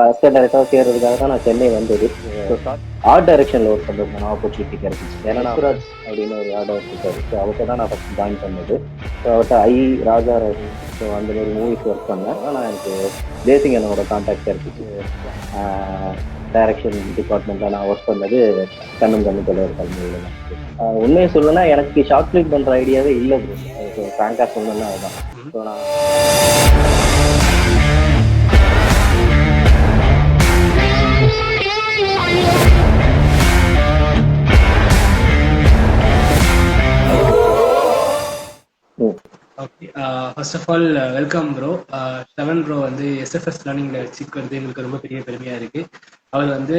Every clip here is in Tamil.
அசிஸ்டன்ட் டைரக்டராக சேர்றதுக்காக தான் நான் சென்னை வந்தது. ஆர்ட் டைரக்ஷனில் ஒர்க் பண்ணுறதுக்கான ஆப்பர்ச்சுனிட்டி கிடைச்சிச்சு. ஏன்னா சுராஜ் அப்படின்னு ஒரு ஆர்ட் இருக்காரு. ஸோ அவர்கிட்ட தான் நான் ஃபஸ்ட் ஜாயின் பண்ணது. ஸோ அவர்கிட்ட ராஜா ராணி ஸோ அந்த மாதிரி மூவிஸ் ஒர்க் பண்ணேன். ஆனால் எனக்கு தேசிங் என்னோட கான்டாக்ட் கிடைச்சிச்சு. டைரக்ஷன் டிபார்ட்மெண்ட்டில் நான் ஒர்க் பண்ணது கண்ணும் கண்ணு தொலைவர் கல்வியில் தான். உண்மையை சொல்லணும்னா எனக்கு ஷார்ட் ஃபிலிம் பண்ணுற ஐடியாவே இல்லை ப்ரோ. ஸோ ஃப்ராங்காக சொல்லணும்னா அதுதான். ஸோ நான் okay, first of all welcome bro. ஷவன் ப்ரோ வந்து எஸ்எஃப்எஸ் லேர்னிங்ல வச்சுக்கிறது எங்களுக்கு ரொம்ப பெரிய பெருமையா இருக்கு. அவர் வந்து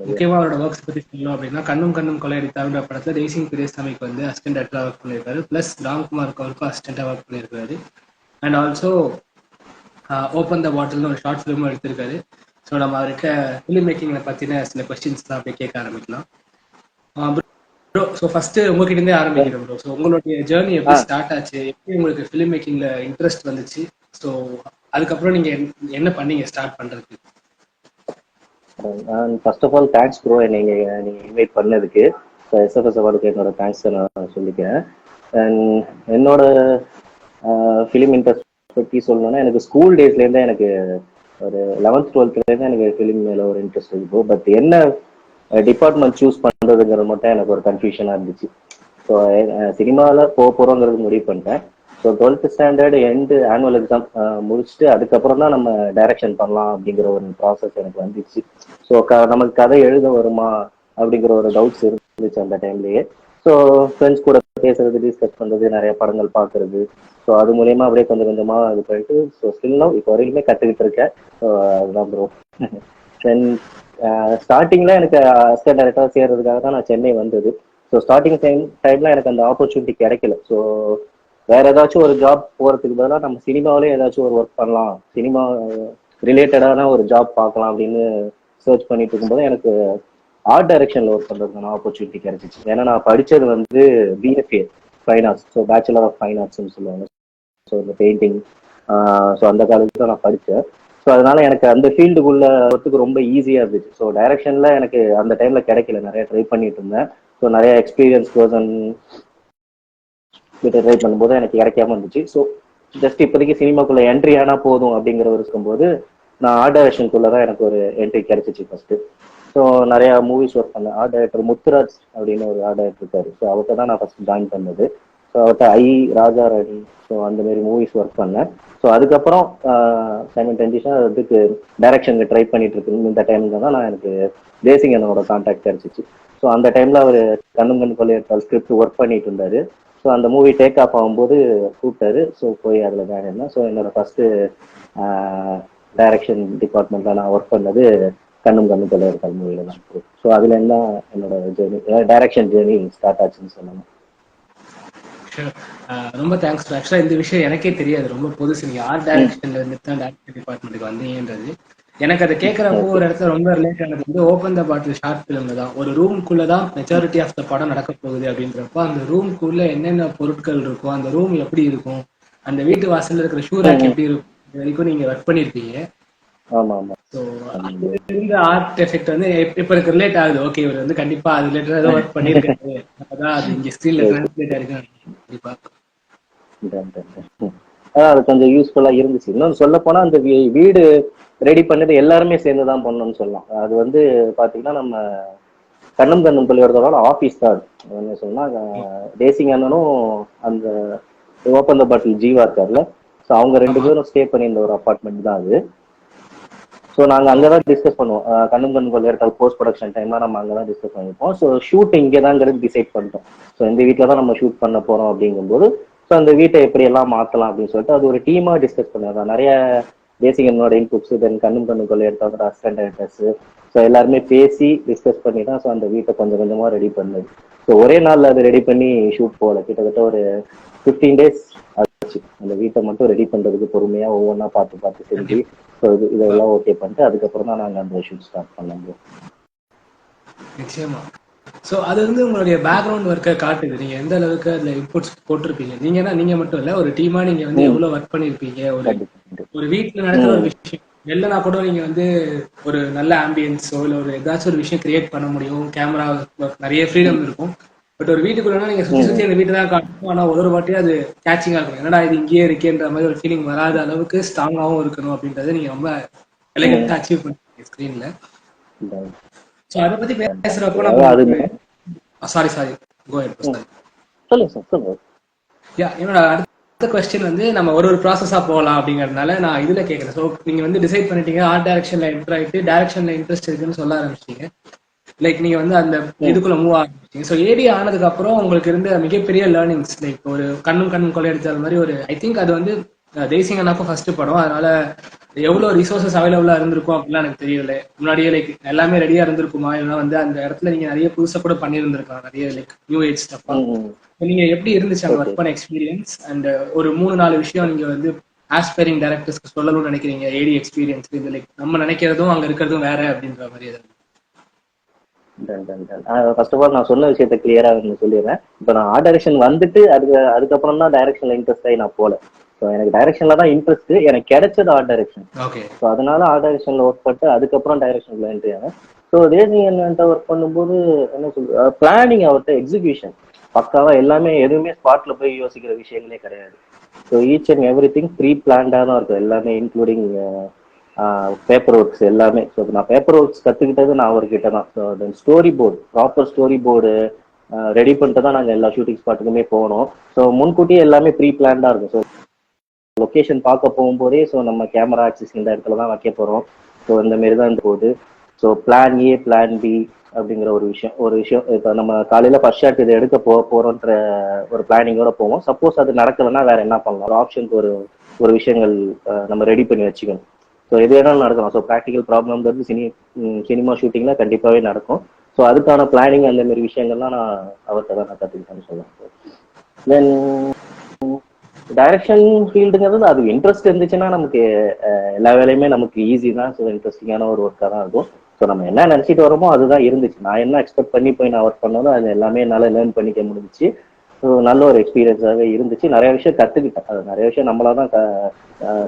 முக்கியமாக அவரோட ஒர்க்ஸ் பற்றி சொல்லணும் அப்படின்னா கண்ணும் கண்ணும் கொள்ளையடித்தாருன்ற படத்தில் தேசிங் பெரியசாமிக்கு வந்து அசிஸ்டன்ட் டேரக்டராக ஒர்க் பண்ணியிருக்காரு. ப்ளஸ் ராம்குமாருக்கு அவருக்கும் அசிஸ்டண்டாக ஒர்க் பண்ணியிருக்காரு. அண்ட் ஆல்சோ ஓப்பன் த பாட்டில்னு ஒரு ஷார்ட் ஃபிலிமும் எடுத்திருக்காரு. ஸோ நம்ம அவர்கிட்ட ஃபிலிம் மேக்கிங்கை பற்றின சில கொஸ்டின்ஸ் தான் அப்படியே கேட்க ஆரம்பிக்கலாம். ப்ரோ, ஸோ ஃபர்ஸ்ட் உங்ககிட்ட இருந்தே ஆரம்பிக்கிறேன் ப்ரோ. ஸோ உங்களுடைய ஜேர்னி எப்படி ஸ்டார்ட் ஆச்சு, எப்படி உங்களுக்கு ஃபிலிம் மேக்கிங்ல இன்ட்ரெஸ்ட் வந்துச்சு, ஸோ அதுக்கப்புறம் நீங்க என்ன பண்ணீங்க ஸ்டார்ட் பண்றதுக்கு? First of all thanks bro, நீங்க இன்வைட் பண்ணதுக்கு. எஸ்எஃப்எஸ் அவார்டுக்கு என்னோட தேங்க்ஸ் நான் சொல்லிக்கிறேன். அண்ட் என்னோட ஃபிலிம் இன்ட்ரெஸ்ட் பற்றி சொல்லணும்னா எனக்கு ஸ்கூல் டேஸ்லேருந்தே எனக்கு ஒரு 11th 12th எனக்கு ஃபிலிம் மேலே ஒரு இன்ட்ரெஸ்ட் இருக்கு. பட் என்ன டிபார்ட்மெண்ட் சூஸ் பண்ணுறதுங்கிறது மட்டும் எனக்கு ஒரு கன்ஃபியூஷனாக இருந்துச்சு. ஸோ சினிமாவில் போகிறோங்கிறது முடிவு பண்ணிட்டேன். So 12th standard annual exam முடிச்சுட்டு அதுக்கப்புறம் தான் நம்ம டைரக்ஷன் பண்ணலாம் அப்படிங்கிற ஒரு ப்ராசஸ் எனக்கு வந்துச்சு. ஸோ நமக்கு கதை எழுத வருமா அப்படிங்கிற ஒரு டவுட்ஸ் இருந்துச்சு அந்த டைம்லேயே. ஸோ ஃப்ரெண்ட்ஸ் கூட பேசுறது, டிஸ்கஸ் பண்ணுறது, நிறைய படங்கள் பார்க்கறது. ஸோ அது மூலயமா அப்படியே கொஞ்சம் கொஞ்சமாக இது பண்ணிட்டு ஸோ ஸ்டில்லும் இப்போ வரையிலுமே கற்றுக்கிட்டு இருக்கேன். ஸோ அதுதான் ப்ரோ. தென் ஸ்டார்டிங்கில் எனக்கு அசிஸ்டன்ட் டைரக்டராக சேர்றதுக்காக தான் நான் சென்னை வந்தது. ஸோ ஸ்டார்டிங் டைம்ல எனக்கு அந்த ஆப்பர்ச்சுனிட்டி கிடைக்கல. ஸோ வேற ஏதாச்சும் ஒரு ஜாப் போகிறதுக்கு பதிலாக நம்ம சினிமாவிலே ஏதாச்சும் ஒரு ஒர்க் பண்ணலாம், சினிமா ரிலேட்டடான ஒரு ஜாப் பார்க்கலாம் அப்படின்னு சர்ச் பண்ணிட்டு இருக்கும்போது எனக்கு ஆர்ட் டைரக்ஷனில் ஒர்க் பண்ணுறதுக்கான ஆப்பர்ச்சுனிட்டி கிடைச்சிச்சு. ஏன்னா நான் படித்தது வந்து BFA fine arts, so bachelor of fine ஆர்ட்ஸ்ன்னு சொல்லுவாங்க. ஸோ இந்த பெயிண்டிங், ஸோ அந்த காலேஜ் தான் நான் படித்தேன். ஸோ அதனால எனக்கு அந்த ஃபீல்டுக்குள்ள வரத்துக்கு ரொம்ப ஈஸியாக இருந்துச்சு. ஸோ டைரக்ஷன்ல எனக்கு அந்த டைம்ல கிடைக்கல, நிறைய ட்ரை பண்ணிட்டு இருந்தேன். ஸோ நிறைய எக்ஸ்பீரியன்ஸ் பர்சன் கிட்ட ட்ரை பண்ணும்போது எனக்கு கிடைக்காம இருந்துச்சு. ஸோ ஜஸ்ட் இப்போதைக்கு சினிமாக்குள்ள என்ட்ரி ஆனா போதும் அப்படிங்கிற ஒரு இருக்கும்போது நான் ஆர்ட் டைரக்ஷனுக்குள்ள தான் எனக்கு ஒரு என்ட்ரி கிடைச்சிச்சு ஃபர்ஸ்ட். ஸோ நிறைய மூவிஸ் ஒர்க் பண்ணேன். ஆர்ட் டைரக்டர் முத்துராஜ் அப்படின்னு ஒரு ஆர்ட் டைரக்டர் இருக்காரு. ஸோ அவர்கிட்ட தான் நான் ஃபர்ஸ்ட் ஜாயின் பண்ணது. ஸோ அவர்கிட்ட ராஜா ராணி ஸோ அந்த மாதிரி மூவிஸ் ஒர்க் பண்ணேன். ஸோ அதுக்கப்புறம் சைமல்டேனியஸாக அதுக்கு டைரக்ஷனுக்கு ட்ரை பண்ணிட்டு இருக்கு. இந்த டைம்ல தான் நான் எனக்கு தேசிங் என்னோட கான்டாக்ட் கிடைச்சிச்சு. ஸோ அந்த டைம்ல அவர் கண்ணும் கண்ணு கொள்ளையடித்தால் ஸ்கிரிப்ட் ஒர்க் பண்ணிட்டு இருந்தாரு. ஸோ அந்த மூவி டேக் ஆஃப் ஆகும்போது கூப்பிட்டாரு. ஸோ போய் அதில் ஜாயின் பண்ணேன். ஸோ என்னோட ஃபர்ஸ்ட் டைரக்ஷன் டிபார்ட்மெண்ட்ல நான் ஒர்க் பண்ணது கண்ணும் கண்ணு கொள்ளையடித்தால் மூவில தான். ஸோ அதுல என்ன என்னோட ஜேர்னி, டைரக்ஷன் ஜேர்னி ஸ்டார்ட் ஆச்சுன்னு சொல்லணும். ரொம்ப தேங்க்ஸ். ஆக்சுவலா இந்த விஷயம் எனக்கே தெரியாது, ரொம்ப புதுசு. நீங்க ஆர்ட் டைரக்ஷன்ல இருந்து தான் டைரக்ஷன் டிபார்ட்மெண்ட்டுக்கு வந்தீங்கன்றது எனக்கு அதை கேட்கறப்போ ஒரு இடத்துல ரொம்ப ரிலேட் ஆனது வந்து ஓப்பன் த பாட்டில் ஷார்ட் ஃபிலிம்ல தான். ஒரு ரூம்குள்ள தான் மெஜாரிட்டி ஆஃப் த படம் நடக்க போகுது அப்படின்றப்போ அந்த ரூம்குள்ள என்னென்ன பொருட்கள் இருக்கும், அந்த ரூம் எப்படி இருக்கும், அந்த வீட்டு வாசல்ல இருக்கிற ஷூ ரேக் எப்படி இருக்கும், இது வரைக்கும் நீங்க ஒர்க் பண்ணிருப்பீங்க. ஸோ இந்த ஆர்ட் எஃபெக்ட் வந்து இப்ப எனக்கு ரிலேட் ஆகுது. ஓகே, இவர் வந்து கண்டிப்பா அது ரிலேட்டடா தான் ஒர்க் பண்ணிருக்காரு, அதான் அது இங்க ஸ்கிரீன்ல டிரான்ஸ்லேட் ஆயிருக்கு கண்டிப்பா. அது கொஞ்சம் யூஸ்ஃபுல்லா இருந்துச்சு. இன்னொன்று சொல்ல போனா அந்த வீடு ரெடி பண்ணது எல்லாருமே சேர்ந்து தான் பண்ணணும்னு சொல்லலாம். அது வந்து பாத்தீங்கன்னா நம்ம கண்ணும் கண்ணும் கொள்ளையடித்தால் ஆஃபீஸ் தான். அது சொன்னா தேசிங் அண்ணனும் அந்த ஓப்பன் த பாட்டில் ஜீவா இருக்கார்ல, ஸோ அவங்க 2 பேரும் ஸ்டே பண்ணியிருந்த ஒரு அப்பார்ட்மெண்ட் தான் அது. ஸோ நாங்கள் அங்கே தான் டிஸ்கஸ் பண்ணுவோம். கண்ணும் கண்ணும் கொள்ளையடித்தால் போஸ்ட் ப்ரொடக்ஷன் டைம்ல நம்ம அங்கே தான் டிஸ்கஸ் பண்ணிப்போம். ஸோ ஷூட் இங்கே தாங்கிறது டிசைட் பண்ணிட்டோம். ஸோ இந்த வீட்டில் தான் நம்ம ஷூட் பண்ண போறோம் அப்படிங்கும்போது ஸோ அந்த வீட்டை எப்படி எல்லாம் மாற்றலாம் அப்படின்னு சொல்லிட்டு அது ஒரு டீமா டிஸ்கஸ் பண்ணுவாங்க. நிறைய தேசிங் என்னோட இன்புட்ஸ், தென் கண்ணும் கண்ணும் கொள்ளையடித்தால் அசிஸ்டன்ட் டைரக்டர்ஸ், ஸோ எல்லாருமே பேசி டிஸ்கஸ் பண்ணி தான் ஸோ அந்த வீட்டை கொஞ்சம் கொஞ்சமா ரெடி பண்ணது. ஸோ ஒரே நாள்ல அது ரெடி பண்ணி ஷூட் போகல, கிட்டத்தட்ட ஒரு 15 days ஆச்சு அந்த வீட்டை மட்டும் ரெடி பண்றதுக்கு. பொறுமையா ஒவ்வொன்றா பார்த்து செஞ்சு ஸோ இதெல்லாம் ஓகே பண்ணிட்டு அதுக்கப்புறம் தான் நாங்கள் அந்த ஷூட் ஸ்டார்ட் பண்ணோம். நிச்சயமா. ஸோ அது வந்து உங்களுடைய பேக்ரவுண்ட் ஒர்க்கை காட்டுது, நீங்க எந்த அளவுக்கு அதுல இன்புட்ஸ் போட்டிருப்பீங்க. நீங்க மட்டும் இல்ல, ஒரு டீமா நீங்க வந்து எவ்வளவு ஒர்க் பண்ணிருப்பீங்க. ஒரு வீட்டுல நடக்கிற ஒரு விஷயம் வெளிலனா கூட நீங்க வந்து ஒரு நல்ல ஆம்பியன்ஸோ இல்லை ஒரு ஏதாச்சும் ஒரு விஷயம் கிரியேட் பண்ண முடியும், கேமரா நிறைய ஃப்ரீடம் இருக்கும். பட் ஒரு வீட்டுக்குள்ளனா நீங்க சுத்தி சுத்தி அந்த வீட்டு தான் காட்டணும். ஆனா ஒரு வாட்டியும் அது கேட்சிங்கா இருக்கணும். என்னடா இது இங்கேயே இருக்கேன்ற மாதிரி ஒரு ஃபீலிங் வராத அளவுக்கு ஸ்ட்ராங்காகவும் இருக்கணும் அப்படின்றத நீங்க ரொம்ப எலிகண்டா அச்சீவ் பண்ணுறீங்க ஸ்க்ரீன்ல. ஸோ அதை பத்தி பேசுறப்போ நம்ம சாரி கோ ஹெட் சாரி. சொல்லுங்க சார், சொல்லுங்க. என்னோட அடுத்த கொஸ்டின் வந்து நம்ம ஒரு ப்ராசஸா போகலாம் அப்படிங்கறதுனால நான் இதுல கேட்கறேன். ஸோ நீங்க வந்து டிசைட் பண்ணிட்டீங்க, ஆர்ட் டைரக்ஷன்ல என்டர் ஆயிட்டு டைரக்ஷன்ல இன்ட்ரெஸ்ட் இருக்குன்னு சொல்ல ஆரம்பிச்சிட்டீங்க. லைக் நீங்க வந்து அந்த இதுக்குள்ள மூவ் ஆரம்பிச்சீங்க. ஸோ ஏடி ஆனதுக்கு அப்புறம் உங்களுக்கு இருந்த மிகப்பெரிய லேர்னிங்ஸ், லைக் ஒரு கண்ணும் கொள்ளையடிச்ச மாதிரி ஒரு, ஐ திங்க் அது வந்து தேசிங் அண்ணாக்கும் ஃபர்ஸ்ட் படம், அதனால எவ்வளவு ரிசோர்சஸ் அவைலபிளா இருந்திருக்கும் அப்படிலாம் எனக்கு தெரியல. முன்னாடியே லைக் எல்லாமே ரெடியா இருந்திருக்குமா, இல்லைன்னா வந்து அந்த இடத்துல நீங்க நிறைய புதுசா கூட பண்ணியிருந்திருக்கலாம், நிறைய லைக் நியூ ஏஜ் ஸ்டப்பா. நீங்க எப்படி இருந்துச்சு அந்த ஒர்க் பண்ண எக்ஸ்பீரியன்ஸ்? அண்ட் ஒரு 3-4 விஷயம் நீங்க வந்து ஆஸ்பைரிங் டைரக்டர்ஸ்க்கு சொல்லணும்னு நினைக்கிறீங்க ஏடி எக்ஸ்பீரியன்ஸ்? இது லைக் நம்ம நினைக்கிறதும் அங்க இருக்கிறதும் வேற அப்படின்ற மாதிரி ஏதாவது? ஃபர்ஸ்ட் ஆஃப் ஆல் நான் சொன்ன விஷயத்த கிளியரா சொல்லிடுறேன். இப்போ நான் ஆர்ட் டைரக்ஷன் வந்துட்டு அதுக்கப்புறம் தான் டைரக்ஷன்ல இன்ட்ரெஸ்ட் ஆகி நான் போல. ஸோ எனக்கு டைரக்ஷன்ல தான் இன்ட்ரெஸ்ட், எனக்கு கிடைச்சது ஆர்ட் டைரக்ஷன். ஸோ அதனால ஆர்ட் டைரக்ஷன்ல ஒர்க் பண்ணிட்டு அதுக்கப்புறம் டைரக்ஷன்ல என்ட்ரி ஆனேன். ஸோ தேசிங் அண்ணன்ட்ட ஒர்க் பண்ணும்போது என்ன சொல்றது, பிளானிங் அவர்கிட்ட எக்ஸிகியூஷன் பக்காவா எல்லாமே, எதுவுமே ஸ்பாட்ல போய் யோசிக்கிற விஷயங்களே கிடையாது. So each and every thing pre பிளான்டா தான் இருக்கும் எல்லாமே, இன்க்ளூடிங் பேப்பர் ஒர்க்ஸ் எல்லாமே. ஸோ நான் பேப்பர் ஒர்க்ஸ் கற்றுக்கிட்டது நான் அவர்கிட்ட தான். So story board, proper story board ready பண்ணிட்டு தான் நாங்கள் எல்லா ஷூட்டிங் ஸ்பாட்டுக்குமே போனோம். ஸோ முன்கூட்டியே எல்லாமே ப்ரீ பிளான்டா இருக்கும். ஸோ லொக்கேஷன் பார்க்க போகும்போதே ஸோ நம்ம கேமரா ஆக்சிஸ் இந்த இடத்துல தான் வைக்க போகிறோம், ஸோ இந்த மாரி தான் போகுது. So plan A plan B அப்படிங்கிற ஒரு விஷயம் இப்போ நம்ம காலையில் ஃபர்ஸ்ட் ஷாட் இதை எடுக்க போகிறோன்ற ஒரு பிளானிங்கோட போவோம். சப்போஸ் அது நடக்கலைன்னா வேற என்ன பண்ணலாம், ஒரு ஆப்ஷனுக்கு ஒரு விஷயங்கள் நம்ம ரெடி பண்ணி வச்சுக்கணும். ஸோ எது வேணாலும் நடக்கலாம். ஸோ ப்ராக்டிக்கல் ப்ராப்ளம்ன்றது சினிமா ஷூட்டிங்ல கண்டிப்பாகவே நடக்கும். ஸோ அதுக்கான பிளானிங் அந்த மாதிரி விஷயங்கள்லாம் நான் அவர்கிட்ட தான் நான் கற்றுக்கிட்டேன்னு சொல்லலாம். தென் டைரக்ஷன் ஃபீல்டுங்கிறது அது இன்ட்ரெஸ்ட் இருந்துச்சுன்னா நமக்கு எல்லா வேலையுமே நமக்கு ஈஸி தான். ஸோ இன்ட்ரெஸ்டிங்கான ஒரு ஒர்க்காக தான் இருக்கும். ஸோ நம்ம என்ன நினச்சிட்டு வரோமோ அதுதான் இருந்துச்சு. நான் என்ன எக்ஸ்பெக்ட் பண்ணி போய் நான் ஒர்க் பண்ணதோ அது எல்லாமே என்னால் லேர்ன் பண்ணிக்க முடிஞ்சிச்சு. ஸோ நல்ல ஒரு எக்ஸ்பீரியன்ஸாகவே இருந்துச்சு. நிறைய விஷயம் கற்றுக்கிட்டேன். அது நிறைய விஷயம் நம்மளா தான்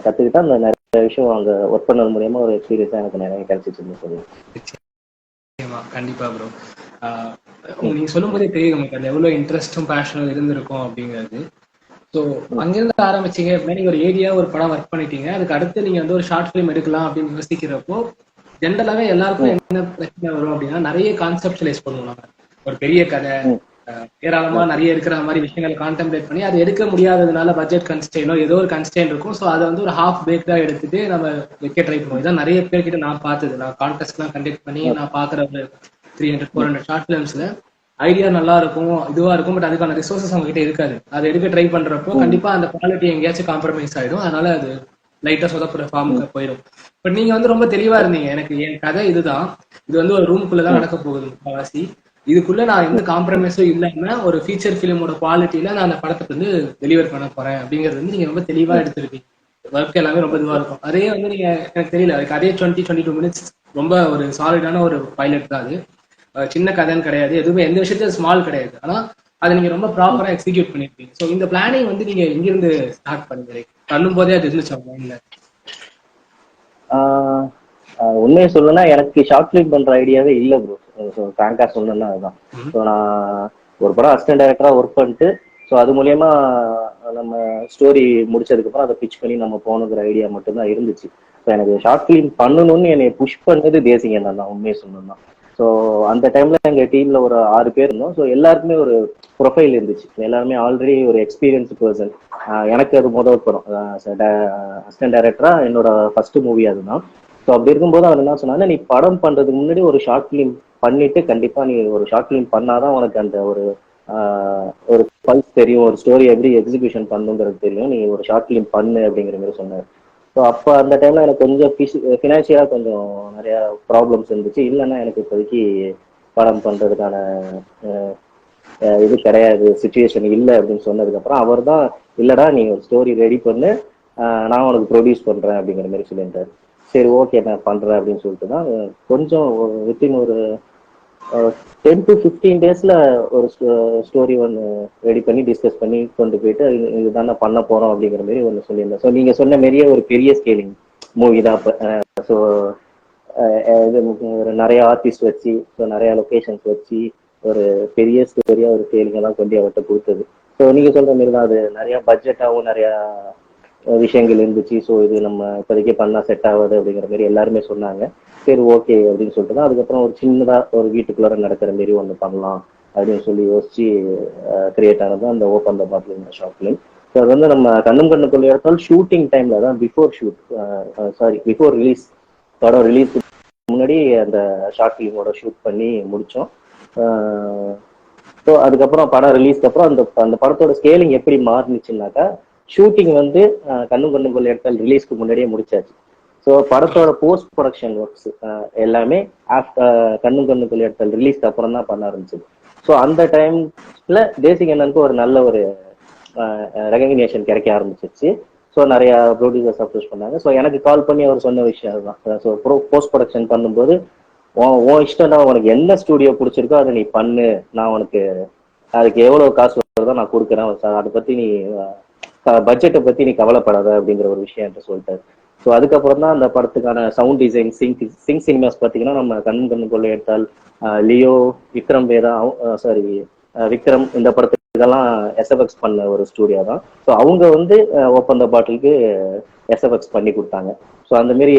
கற்றுக்கிட்டேன். அந்த நிறைய விஷயம் அங்கே ஒர்க் பண்ணது மூலியமா ஒரு எக்ஸ்பீரியன்ஸாக எனக்கு நிறைய கிடைச்சிச்சுன்னு சொல்லுவேன். கண்டிப்பா ப்ரோ. நீங்க சொல்லும் போதே தெரியுது உங்களுக்கு அது எவ்வளவு இன்ட்ரெஸ்டும் பேஷனும் இருந்திருக்கும் அப்படிங்கிறது. ஸோ அங்கிருந்து ஆரம்பிச்சீங்க அப்படின்னா நீங்க ஒரு ஏரியா ஒரு படம் ஒர்க் பண்ணிட்டீங்க. அதுக்கு அடுத்து நீங்க வந்து ஒரு ஷார்ட் ஃபிலிம் எடுக்கலாம் அப்படின்னு யோசிக்கிறப்போ ஜென்ரலாவே எல்லாருக்கும் என்ன பிரச்சனை வரும் அப்படின்னா, நிறைய கான்செப்டுவலைஸ் பண்ணுவாங்க. ஒரு பெரிய கதை ஏராளமா நிறைய இருக்கிற மாதிரி விஷயங்களை கான்டெம்ப்ளேட் பண்ணி அதை எடுக்க முடியாததுனால பட்ஜெட் கன்ஸ்டெயினோ ஏதோ ஒரு கன்ஸ்டெயின் இருக்கும். ஸோ அதை வந்து ஒரு ஹாஃப் பேக்டா எடுத்துட்டு நம்ம வைக்க ட்ரை பண்ணுவோம். இதான் நிறைய பேர்கிட்ட நான் பார்த்தது. நான் கான்டெஸ்ட்லாம் கண்டக்ட் பண்ணி நான் பாக்குற ஒரு 300-400 ஷார்ட் ஃபிலிம்ஸ்ல ஐடியா நல்லா இருக்கும், இதுவா இருக்கும், பட் அதுக்கான ரிசோர்சஸ் அவங்க கிட்ட இருக்காது. அதை எடுக்க ட்ரை பண்றப்போ கண்டிப்பா அந்த குவாலிட்டி எங்கேயாச்சும் காம்ப்ரமைஸ் ஆயிடும். அதனால அது லைட்டா சொதப்புற ஃபார்முக்கு போயிடும். பட் நீங்க வந்து ரொம்ப தெளிவா இருந்தீங்க, எனக்கு என் கதை இதுதான், இது வந்து ஒரு ரூமுக்குள்ளதான் நடக்க போகுது முக்கால்வாசி, இதுக்குள்ள நான் எந்த காம்ப்ரமைஸும் இல்லாம ஒரு ஃபீச்சர் ஃபிலிமோட குவாலிட்டியில நான் அந்த படத்தை வந்து டெலிவர் பண்ண போறேன் அப்படிங்கிறது வந்து நீங்க ரொம்ப தெளிவா எடுத்திருக்கீங்க. ஒர்க் எல்லாமே ரொம்ப இதுவா இருக்கும். அதே வந்து நீங்க எனக்கு தெரியல அதே 20-22 மினிட்ஸ் ரொம்ப ஒரு சாலிடான ஒரு பைலட் தான் அது. சின்ன கதைன்னு கிடையாது, எதுவுமே எந்த விஷயத்தையும் ஸ்மால் கிடையாது. ஆனா அதை நீங்க ரொம்ப ப்ராப்பரா எக்ஸிக்யூட் பண்ணிருக்கீங்க. ஸோ இந்த பிளானிங் வந்து நீங்க எங்கிருந்து ஸ்டார்ட் பண்ணீங்க? பண்ணும் போதே அது இருந்துச்சு மைண்ட்ல? உண்மையை சொல்லணும்னா எனக்கு ஷார்ட் ஃபிலிம் பண்ற ஐடியாவே இல்லை ப்ரோ. ஸோ ஃப்ராங்கா சொல்லணும்னா அதுதான். ஸோ நான் ஒரு படம் அசிஸ்டன்ட் டைரக்டரா ஒர்க் பண்ணிட்டு ஸோ அது மூலியமா நம்ம ஸ்டோரி முடிச்சதுக்கு அப்புறம் அதை பிச் பண்ணி நம்ம போகணுங்கிற ஐடியா மட்டும்தான் இருந்துச்சு. ஸோ எனக்கு ஷார்ட் ஃபிலிம் பண்ணணும்னு என்னை புஷ் பண்ணது தேசிங் அண்ணன் தான், உண்மையை சொல்லணும்னா. ஸோ அந்த டைம்ல எங்க டீம்ல ஒரு 6 பேர் இருந்தோம். ஸோ எல்லாருக்குமே ஒரு ப்ரொஃபைல் இருந்துச்சு. எல்லாருமே ஆல்ரெடி ஒரு எக்ஸ்பீரியன்ஸ் பர்சன். எனக்கு அது முதல் படம் அசிஸ்டன்ட் டைரக்டரா என்னோட ஃபர்ஸ்ட் மூவி அதுதான். ஸோ அப்படி இருக்கும்போது அவர் என்ன சொன்னாங்க, நீ படம் பண்றதுக்கு முன்னாடி ஒரு ஷார்ட் ஃபிலிம் பண்ணிட்டு கண்டிப்பா நீ ஒரு ஷார்ட் ஃபிலிம் பண்ணாதான் உனக்கு அந்த ஒரு பல்ஸ் தெரியும், ஒரு ஸ்டோரி எப்படி எக்ஸிகியூஷன் பண்ணுங்கிறது தெரியும், நீ ஒரு ஷார்ட் ஃபிலிம் பண்ணு அப்படிங்கிற மாதிரி சொன்னார். ஸோ அப்போ அந்த டைம்ல எனக்கு கொஞ்சம் ஃபினான்ஷியலா கொஞ்சம் நிறைய ப்ராப்ளம்ஸ் இருந்துச்சு. இல்லைன்னா எனக்கு இப்போதைக்கு படம் பண்றதுக்கான இது கிடையாது, சுச்சுவேஷன் இல்லை அப்படின்னு சொன்னதுக்கப்புறம் அவர் தான் இல்லடா நீ ஒரு ஸ்டோரி ரெடி பண்ணு, நான் உனக்கு ப்ரொடியூஸ் பண்றேன் அப்படிங்கிற மாதிரி சொல்லியிருந்தாரு. சரி ஓகே நான் பண்றேன் அப்படின்னு சொல்லிட்டு தான் கொஞ்சம் வித்தின் ஒரு 10-15 டேஸ்ல ஒரு ஸ்டோரி ஒன்று ரெடி பண்ணி டிஸ்கஸ் பண்ணி கொண்டு போயிட்டு இதுதான் பண்ண போறோம் அப்படிங்கிற மாதிரி ஒன்று சொல்லியிருந்தேன். ஸோ நீங்க சொன்ன மாதிரியே ஒரு பெரிய ஸ்கேலிங் மூவி தான். ஸோ இது ஒரு நிறைய ஆர்டிஸ்ட் வச்சு, ஸோ நிறைய லொக்கேஷன்ஸ் வச்சு ஒரு பெரிய ஸ்டோரியா ஒரு ஃபீலிங்கெல்லாம் கொண்டு அவர்கிட்ட கொடுத்தது. ஸோ நீங்க சொல்ற மாதிரி தான், அது நிறைய பட்ஜெட்டாகவும் நிறைய விஷயங்கள் இருந்துச்சு. ஸோ இது நம்ம இப்போதைக்கு பண்ணா செட் ஆகாது அப்படிங்கிற மாதிரி எல்லாருமே சொன்னாங்க. சரி ஓகே அப்படின்னு சொல்லிட்டு தான் அதுக்கப்புறம் ஒரு சின்னதா ஒரு வீட்டுக்குள்ளார நடக்கிற மாரி ஒன்று பண்ணலாம் அப்படின்னு சொல்லி யோசிச்சு கிரியேட் ஆனது அந்த open the bottle short film. So அது வந்து நம்ம கண்ணும் கண்ணுக்குள்ள எடுத்தால் ஷூட்டிங் டைம்ல தான், பிஃபோர் ரிலீஸ், படம் ரிலீஸ் முன்னாடி அந்த ஷார்ட் ஃபிலிமோட ஷூட் பண்ணி முடிச்சோம். ஸோ அதுக்கப்புறம் படம் ரிலீஸ்க்கு அப்புறம் அந்த அந்த படத்தோட ஸ்கேலிங் எப்படி மாறுனுச்சுன்னாக்கா, ஷூட்டிங் வந்து கண்ணும் கண்ணுக்குள்ள எடுத்தால் ரிலீஸ்க்கு முன்னாடியே முடிச்சாச்சு. ஸோ படத்தோட போஸ்ட் ப்ரொடக்ஷன் ஒர்க்ஸ் எல்லாமே கண்ணும் கண்ணுக்குள்ள எடுத்தால் ரிலீஸ்க்கு அப்புறம் தான் பண்ண ஆரம்பிச்சது. ஸோ அந்த டைம்ல தேசிங் அண்ணனுக்கு ஒரு நல்ல ஒரு ரெகக்னிஷன் கிடைக்க ஆரம்பிச்சிருச்சு. ஸோ நிறைய ப்ரொடியூசர்ஸ் அப்ரோச் பண்ணாங்க. ஸோ எனக்கு கால் பண்ணி அவர் சொன்ன விஷயம் அதுதான். ஸோ போஸ்ட் ப்ரொடக்ஷன் பண்ணும்போது உன் இஷ்டம் தான், உனக்கு என்ன ஸ்டுடியோ பிடிச்சிருக்கோ அதை நீ பண்ணு, நான் உனக்கு அதுக்கு எவ்வளவு காசு வருதோ நான் கொடுக்குறேன், அதை பத்தி நீ பட்ஜெட்டை பத்தி நீ கவலைப்படாத அப்படிங்கிற ஒரு விஷயம் என்கிட்ட சொல்லிட்டாரு. ஸோ அதுக்கப்புறம் தான் அந்த படத்துக்கான சவுண்ட் டிசைன், சிங் சினிமாஸ் பார்த்தீங்கன்னா நம்ம கண்ணும் கண்ணும் கொள்ளை எடுத்தால் லியோ, விக்ரம் வேதா, சாரி விக்ரம், இந்த படத்துக்கெல்லாம் எஸ்எஃப்எக்ஸ் பண்ண ஒரு ஸ்டூடியோ தான். ஸோ அவங்க வந்து ஓப்பன் த பாட்டிலுக்கு எஸ்எஃப்எக்ஸ் பண்ணி கொடுத்தாங்க. ஸோ அந்த மாதிரி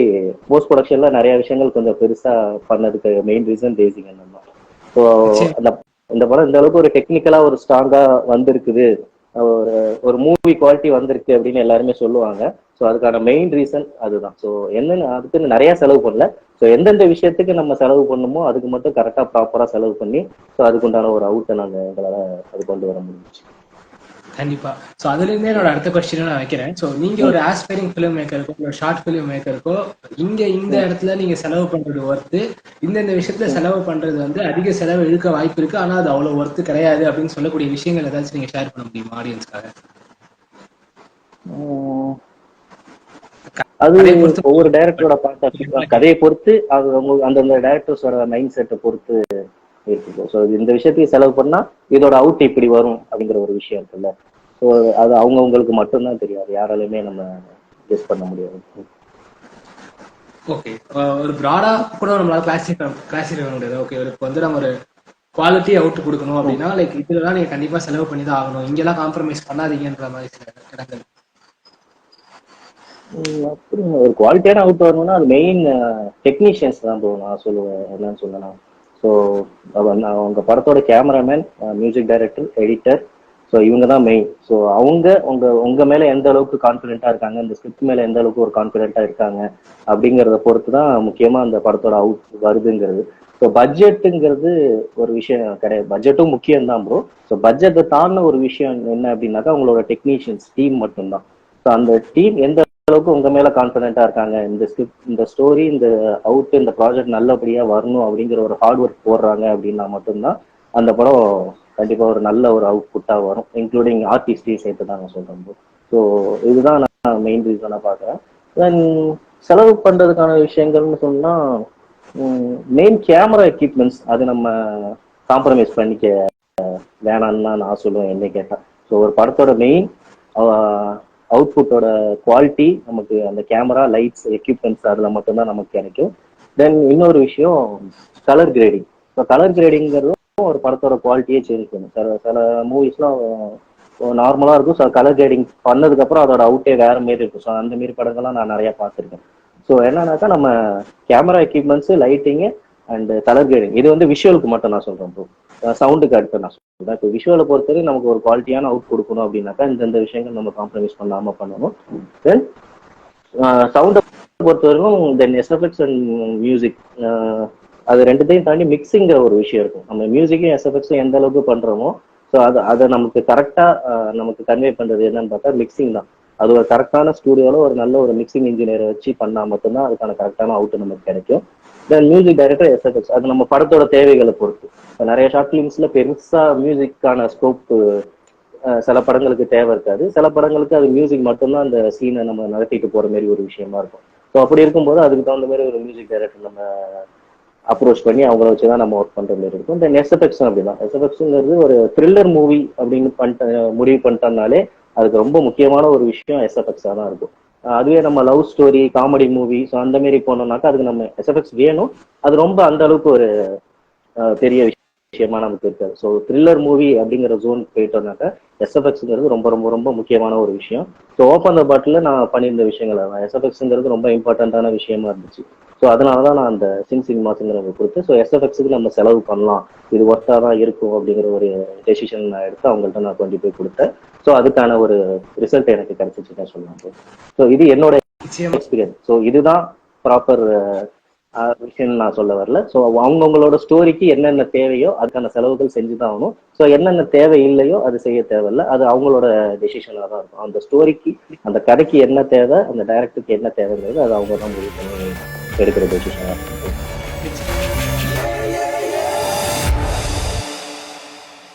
போஸ்ட் ப்ரொடக்ஷன்ல நிறைய விஷயங்கள் கொஞ்சம் பெருசா பண்ணதுக்கு மெயின் ரீசன் தேசிங் அண்ணன் தான். ஸோ அந்த இந்த படம் இந்த அளவுக்கு ஒரு டெக்னிக்கலா ஒரு ஸ்ட்ராங்கா வந்திருக்குது, ஒரு ஒரு மூவி குவாலிட்டி வந்திருக்கு அப்படின்னு எல்லாருமே சொல்லுவாங்க. ஸோ அதுக்கான மெயின் ரீசன் அதுதான். ஸோ என்னன்னு அதுக்குன்னு நிறைய செலவு பண்ணல. ஸோ எந்தெந்த விஷயத்துக்கு நம்ம செலவு பண்ணுமோ அதுக்கு மட்டும் கரெக்டா ப்ராப்பரா செலவு பண்ணி ஸோ அதுக்குண்டான ஒரு அவுட்டை நாங்கள் எங்களால் அது கொண்டு வர முடிஞ்சிச்சு. கண்டிப்பா. ஸோ அதுல இருந்தே என்னோட அடுத்த கொஸ்டின் நான் வைக்கிறேன். ஸோ நீங்க ஒரு ஆஸ்பைரிங் ஃபிலிம் மேக்கருக்கோ இல்லை ஷார்ட் ஃபிலிம் மேக்கருக்கோ இங்க இந்த இடத்துல நீங்க செலவு பண்றது ஒர்த்து, இந்த விஷயத்துல செலவு பண்றது வந்து அதிக செலவு இழுக்க வாய்ப்பு இருக்கு, ஆனா அது அவ்வளவு ஒர்த்து கிடையாது அப்படின்னு சொல்லக்கூடிய விஷயங்கள் ஏதாச்சும் நீங்க ஷேர் பண்ண முடியுமா ஆடியன்ஸ்க்காக? அது ஒவ்வொரு டைரக்டரோட பார்த்த கதையை பொறுத்து, அது அந்தந்த டைரக்டர்ஸோட மைண்ட் செட்டை பொறுத்து இருக்கு. ஸோ இந்த விஷயத்துக்கு செலவு பண்ணா இதோட அவுட் இப்படி வரும் அப்படிங்கிற ஒரு விஷயம் இருக்குல்ல. ஸோ அது அவங்கவுங்களுக்கு மட்டும்தான் தெரியாது, யாராலையுமே நம்ம கெஸ் பண்ண முடியாது. ஓகே, ஒரு ப்ராடா கூட நம்மளால கிளாசிஃபை பண்ண முடியாது. ஓகே, இப்போ வந்து நம்ம ஒரு குவாலிட்டி அவுட் கொடுக்கணும் அப்படின்னா லைக் இதுலலாம் நீங்க கண்டிப்பா செலவு பண்ணி தான் ஆகணும், இங்கெல்லாம் காம்ப்ரமைஸ் பண்ணாதீங்கன்ற மாதிரி சில இடங்கள். அப்படி ஒரு குவாலிட்டியான அவுட் வரணும்னா அது மெயின் டெக்னீஷியன்ஸ் தான் ப்ரோ. நான் சொல்லுவேன் என்னன்னு சொல்லலாம். ஸோ அவங்க படத்தோட cameraman, music director, editor, so இவங்க தான் மெயின். ஸோ அவங்க உங்க மேல எந்த அளவுக்கு கான்ஃபிடென்ட்டா இருக்காங்க, இந்த ஸ்கிரிப்ட் மேல எந்த அளவுக்கு ஒரு கான்ஃபிடென்ட்டா இருக்காங்க அப்படிங்கிறத பொறுத்து தான் முக்கியமா அந்த படத்தோட அவுட் வருதுங்கிறது. ஸோ பட்ஜெட்டுங்கிறது ஒரு விஷயம் கிடையாது, பட்ஜெட்டும் முக்கியம் தான் ப்ரோ. ஸோ பட்ஜெட்டை தாண்டின ஒரு விஷயம் என்ன அப்படின்னாக்கா அவங்களோட டெக்னீஷியன்ஸ் டீம் மட்டும்தான். ஸோ அந்த டீம் எந்த அளவுக்கு உங்க மேல கான்ஃபிடென்ட்டா இருக்காங்க, இந்த ஸ்கிரிப்ட், இந்த ஸ்டோரி, இந்த அவுட், இந்த ப்ராஜெக்ட் நல்லபடியா வரணும் அப்படிங்கிற ஒரு ஹார்ட் ஒர்க் போடுறாங்க அப்படின்னா மட்டும்தான் அந்த படம் கண்டிப்பா ஒரு நல்ல ஒரு அவுட்புட்டா வரும், இன்க்ளூடிங் ஆர்டிஸ்டையும் சேர்த்து தாங்க சொல்றேன். ஸோ இதுதான் நான் மெயின் ரீசனா பாக்குறேன். தென் செலவு பண்றதுக்கான விஷயங்கள்னு சொன்னா மெயின் கேமரா எக்யூப்மெண்ட்ஸ் அது நம்ம காம்ப்ரமைஸ் பண்ணிக்க வேணான்னு தான் நான் சொல்லுவேன் என்ன கேட்டா. ஸோ ஒரு படத்தோட மெயின் அவுட்புட்டோட குவாலிட்டி நமக்கு அந்த கேமரா, லைட்ஸ், எக்யூப்மெண்ட்ஸ் அதுல மட்டும்தான் நமக்கு கிடைக்கும். தென் இன்னொரு விஷயம் கலர் கிரேடிங். ஸோ கலர் கிரேடிங்கிறதும் ஒரு படத்தோட குவாலிட்டியே சேஞ்ச் பண்ணும். சில மூவிஸ்லாம் நார்மலா இருக்கும், ஸோ கலர் கிரேடிங் பண்ணதுக்கு அப்புறம் அதோட அவுட்டே வேற மாரி இருக்கும். ஸோ அந்த மாரி படங்கள்லாம் நான் நிறைய பார்த்துருக்கேன். ஸோ என்னன்னாக்கா நம்ம camera equipments, lighting and colour grading இது வந்து விஷுவலுக்கு மட்டும் நான் சொல்றேன் ப்ரோ. சவுண்டுக்கு அடுத்து நான் சொல்றேன். இப்போ விஷுவலை பொறுத்தவரை நமக்கு ஒரு குவாலிட்டியான அவுட் கொடுக்கணும் அப்படின்னாக்கா இந்த விஷயங்கள் நம்ம காம்ப்ரமைஸ் பண்ணாம பண்ணணும். தென் சவுண்டை பொறுத்தவரைக்கும் தென் எஸ்எஃப்எக்ஸ் அண்ட் மியூசிக், அது ரெண்டுத்தையும் தாண்டி மிக்சிங்கிற ஒரு விஷயம் இருக்கும். நம்ம மியூசிக்கும் எஸ்எஃப்எக்ஸும் எந்த அளவுக்கு பண்றோமோ ஸோ அதை நமக்கு கரெக்டா நமக்கு கன்வே பண்றது என்னன்னு பார்த்தா மிக்சிங் தான். அது ஒரு கரெக்டான ஸ்டூடியோல ஒரு நல்ல ஒரு மிக்சிங் இன்ஜினியரை வச்சு பண்ணா மட்டும்தான் அதுக்கான கரெக்டான அவுட் நமக்கு கிடைக்கும். தென் மியூசிக் டைரக்டர், எஸ்எஃப்எக்ஸ் அது நம்ம படத்தோட தேவைகளை பொறுத்து. நிறைய ஷார்ட் ஃபிலிம்ஸ்ல பெருசா மியூசிக்கான ஸ்கோப் சில படங்களுக்கு தேவை இருக்காது, சில படங்களுக்கு அது மியூசிக் மட்டும்தான் அந்த சீனை நம்ம நடத்திட்டு போற மாதிரி ஒரு விஷயமா இருக்கும். ஸோ அப்படி இருக்கும்போது அதுக்கு தகுந்த மாதிரி ஒரு மியூசிக் டைரக்டர் நம்ம அப்ரோச் பண்ணி அவங்கள வச்சுதான் நம்ம ஒர்க் பண்ற மாதிரி இருக்கும். தென் எஸ்எஃப்எக்ஸ் அப்படிதான். எஸ்எஃப்எக்ஸ்ங்கிறது ஒரு த்ரில்லர் மூவி அப்படின்னு முடிவு பண்ணிட்டோம்னாலே அதுக்கு ரொம்ப முக்கியமான ஒரு விஷயம் எஸ்எஃப்எக்ஸா தான் இருக்கும். அதுவே நம்ம love story comedy movie so அந்த மாதிரி போனோம்னாக்கா அதுக்கு நம்ம எஸ்எஃப்எக்ஸ் வேணும். அது ரொம்ப அந்த அளவுக்கு ஒரு பெரிய விஷயமா நமக்கு இருக்காது. ஸோ த்ரில்லர் மூவி அப்படிங்கிற ஜோன் போயிட்டோம்னாக்கா எஸ்எஃப்எக்ஸ்ங்கிறது ரொம்ப ரொம்ப ரொம்ப முக்கியமான ஒரு விஷயம். ஸோ ஓப்பன் த பாட்டில் நான் பண்ணியிருந்த விஷயங்கள் எஸ்எஃப்எக்ஸ்ங்கிறது ரொம்ப இம்பார்ட்டண்ட்டான விஷயமா இருந்துச்சு. ஸோ அதனால தான் நான் அந்த சினிமாஸுங்கிறத கொடுத்து ஸோ எஸ்எஃப்எக்ஸுக்கு நம்ம செலவு பண்ணலாம், இது ஒர்த்தாக தான் இருக்கும் அப்படிங்கிற ஒரு டெசிஷன் நான் எடுத்து அவங்கள்ட்ட நான் கொண்டு போய் கொடுத்தேன். ஸோ அதுக்கான ஒரு ரிசல்ட் எனக்கு கிடைச்சிச்சுன்னு சொல்லலாம். ஸோ இது என்னோட எக்ஸ்பீரியன்ஸ். ஸோ இதுதான் ப்ராப்பர் விஷயம் நான் சொல்ல வரல. ஸோ அவங்கவுங்களோட ஸ்டோரிக்கு என்னென்ன தேவையோ அதுக்கான செலவுகள் செஞ்சுதான் ஆகணும். ஸோ என்னென்ன தேவை இல்லையோ அது செய்ய தேவையில்ல, அது அவங்களோட டெசிஷனாக தான் இருக்கும். அந்த ஸ்டோரிக்கு அந்த கதைக்கு என்ன தேவை, அந்த டைரக்டருக்கு என்ன தேவைங்கிறது அது அவங்க தான் முடிவு பண்ணி எடுக்கிற டெசிஷனாக இருக்கும்.